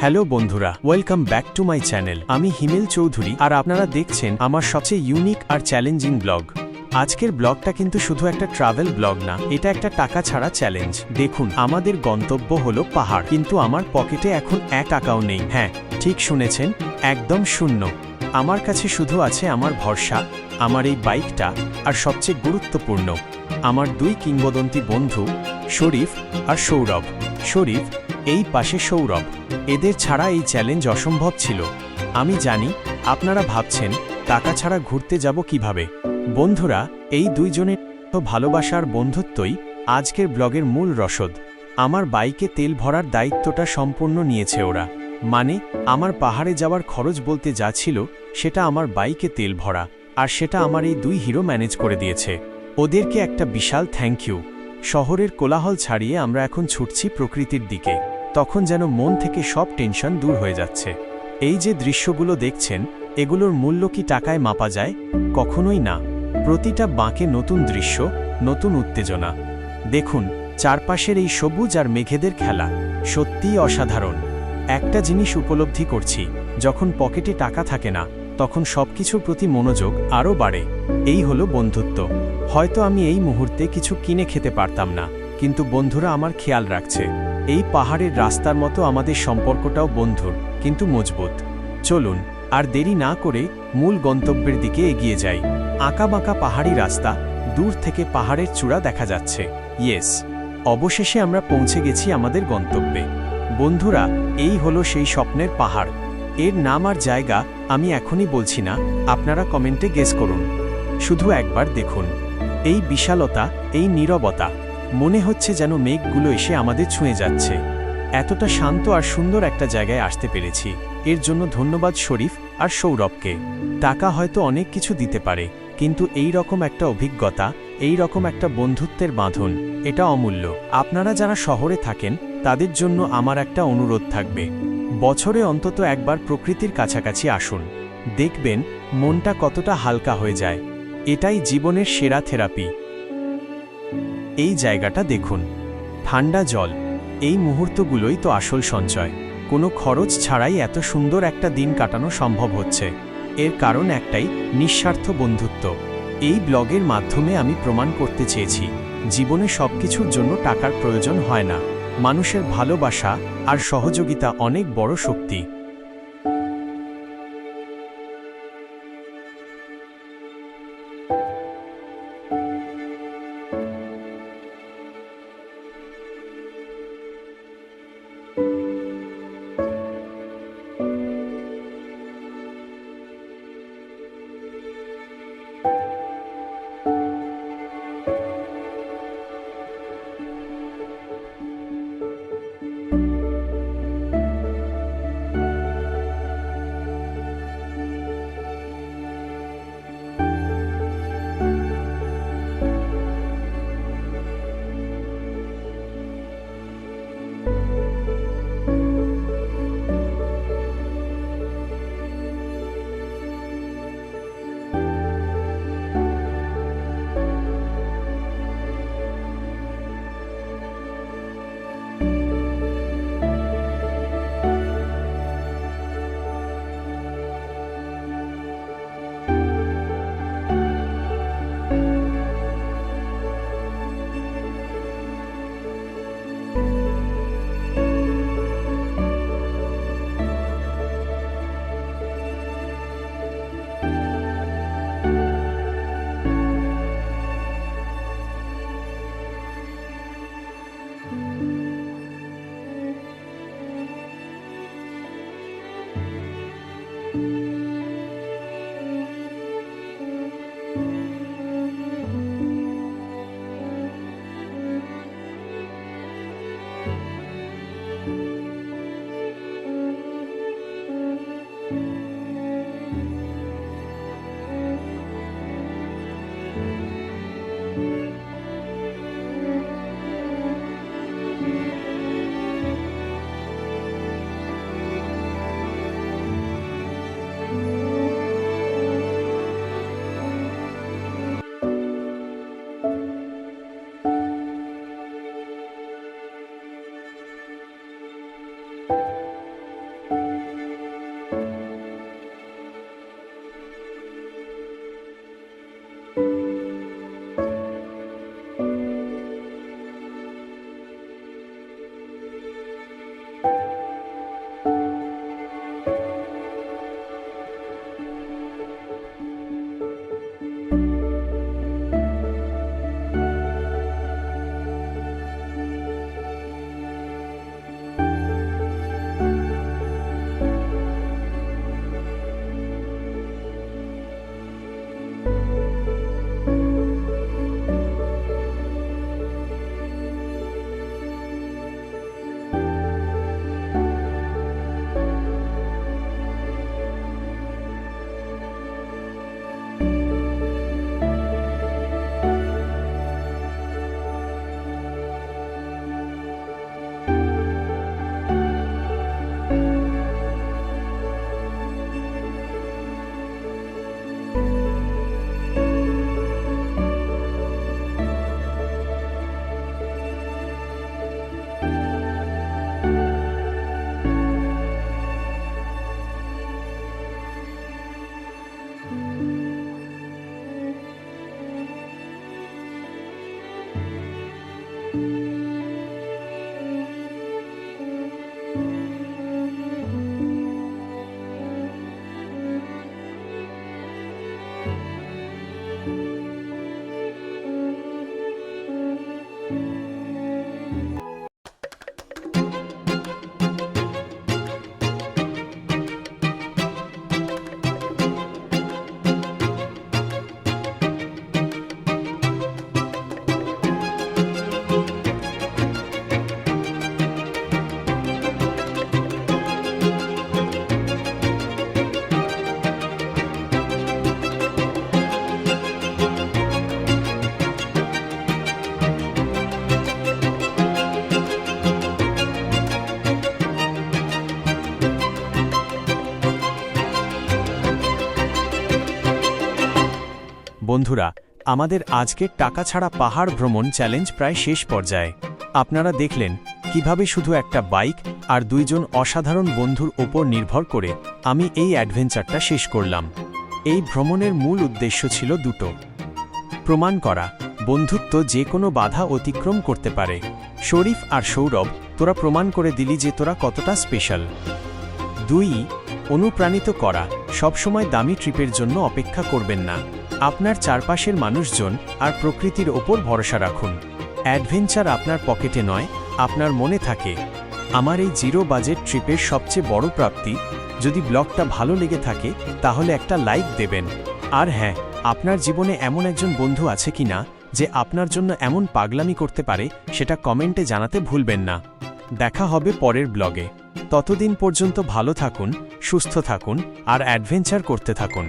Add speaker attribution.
Speaker 1: Hello বন্ধুরা, welcome back to my channel. আমি হিমেল চৌধুরী আর আপনারা দেখছেন আমার সবচেয়ে ইউনিক আর চ্যালেঞ্জিং ব্লগ। আজকের ব্লগটা কিন্তু শুধু একটা ট্রাভেল ব্লগ না, এটা একটা টাকা ছাড়া চ্যালেঞ্জ। দেখুন, আমাদের গন্তব্য হলো পাহাড়, কিন্তু আমার পকেটে এখন 1 টাকাও নেই। হ্যাঁ, ঠিক শুনেছেন, একদম শূন্য। আমার কাছে শুধু আছে আমার ভরসা, আমার এই বাইকটা, আর সবচেয়ে গুরুত্বপূর্ণ আমার 2 কিংবদন্তি বন্ধু, শরীফ আর সৌরভ। শরীফ এই পাশে, সৌরভ। এদের ছাড়া এই চ্যালেঞ্জ অসম্ভব ছিল। আমি জানি আপনারা ভাবছেন টাকা ছাড়া ঘুরতে যাব কিভাবে। বন্ধুরা, এই 2 জনের ভালোবাসার বন্ধুত্বই আজকের ব্লগের মূল রসদ। আমার বাইকে তেল ভরার দায়িত্বটা সম্পূর্ণ নিয়েছে ওরা। মানে, আমার পাহাড়ে যাওয়ার খরচ বলতে যা ছিল সেটা আমার বাইকে তেল ভরা, আর সেটা আমার এই 2 হিরো ম্যানেজ করে দিয়েছে। ওদেরকে একটা বিশাল থ্যাংক ইউ। শহরের কোলাহল ছাড়িয়ে আমরা এখন ছুটছি প্রকৃতির দিকে। তখন যেন মন থেকে সব টেনশন দূর হয়ে যাচ্ছে। এই যে দৃশ্যগুলো দেখছেন, এগুলোর মূল্য কি টাকায় মাপা যায়? কখনোই না। প্রতিটা বাঁকে নতুন দৃশ্য, নতুন উত্তেজনা। দেখুন, চারপাশের এই সবুজ আর মেঘেদের খেলা সত্যিই অসাধারণ। একটা জিনিস উপলব্ধি করছি, যখন পকেটে টাকা থাকে না, তখন সবকিছুর প্রতি মনোযোগ আরও বাড়ে। এই হলো বন্ধুত্ব। হয়তো আমি এই মুহূর্তে কিছু কিনে খেতে পারতাম না, কিন্তু বন্ধুরা আমার খেয়াল রাখছে। এই পাহাড়ের রাস্তার মতো আমাদের সম্পর্কটাও বন্ধুর, কিন্তু মজবুত। চলুন আর দেরি না করে মূল গন্তব্যের দিকে এগিয়ে যাই। আঁকাবাঁকা পাহাড়ি রাস্তা, দূর থেকে পাহাড়ের চূড়া দেখা যাচ্ছে। ইয়েস, অবশেষে আমরা পৌঁছে গেছি আমাদের গন্তব্যে। বন্ধুরা, এই হলো সেই স্বপ্নের পাহাড়। এর নাম আর জায়গা আমি এখনই বলছি না, আপনারা কমেন্টে গেস করুন। শুধু একবার দেখুন এই বিশালতা, এই নীরবতা। মনে হচ্ছে যেন মেঘগুলো এসে আমাদের ছুঁয়ে যাচ্ছে। এতটা শান্ত আর সুন্দর একটা জায়গায় আসতে পেরেছি, এর জন্য ধন্যবাদ শরীফ আর সৌরভকে। টাকা হয়তো অনেক কিছু দিতে পারে, কিন্তু এই রকম একটা অভিজ্ঞতা, এই রকম একটা বন্ধুত্বের বাঁধন, এটা অমূল্য। আপনারা যারা শহরে থাকেন, তাদের জন্য আমার একটা অনুরোধ থাকবে। বছরে অন্তত একবার প্রকৃতির কাছাকাছি আসুন। দেখবেন মনটা কতটা হালকা হয়ে যায়। এটাই জীবনের সেরা থেরাপি। এই জায়গাটা দেখুন, ঠান্ডা জল। এই মুহূর্তগুলোই তো আসল সঞ্চয়। কোনো খরচ ছাড়াই এত সুন্দর একটা দিন কাটানো সম্ভব হচ্ছে। এর কারণ একটাই, নিঃস্বার্থ বন্ধুত্ব। এই ব্লগের মাধ্যমে আমি প্রমাণ করতে চেয়েছি, জীবনে সবকিছুর জন্য টাকার প্রয়োজন হয় না। মানুষের ভালোবাসা আর সহযোগিতা অনেক বড় শক্তি। বন্ধুরা, আমাদের আজকের টাকা ছাড়া পাহাড় ভ্রমণ চ্যালেঞ্জ প্রায় শেষ পর্যায়ে। আপনারা দেখলেন কিভাবে শুধু একটা বাইক আর দুইজন অসাধারণ বন্ধুর ওপর নির্ভর করে আমি এই অ্যাডভেঞ্চারটা শেষ করলাম। এই ভ্রমণের মূল উদ্দেশ্য ছিল দুটো: প্রমাণ করা বন্ধুত্ব যে কোনো বাধা অতিক্রম করতে পারে। শরীফ আর সৌরভ, তোরা প্রমাণ করে দিলি যে তোরা কতটা স্পেশাল। 2. অনুপ্রাণিত করা সবসময় দামি ট্রিপের জন্য অপেক্ষা করবেন না। আপনার চারপাশের মানুষজন আর প্রকৃতির ওপর ভরসা রাখুন। অ্যাডভেঞ্চার আপনার পকেটে নয়, আপনার মনে থাকে। আমার এই জিরো বাজেট ট্রিপের সবচেয়ে বড় প্রাপ্তি, যদি ব্লগটা ভালো লেগে থাকে তাহলে একটা লাইক দেবেন। আর হ্যাঁ, আপনার জীবনে এমন একজন বন্ধু আছে কি না যে আপনার জন্য এমন পাগলামি করতে পারে, সেটা কমেন্টে জানাতে ভুলবেন না। দেখা হবে পরের ব্লগে। ততদিন পর্যন্ত ভালো থাকুন, সুস্থ থাকুন আর অ্যাডভেঞ্চার করতে থাকুন।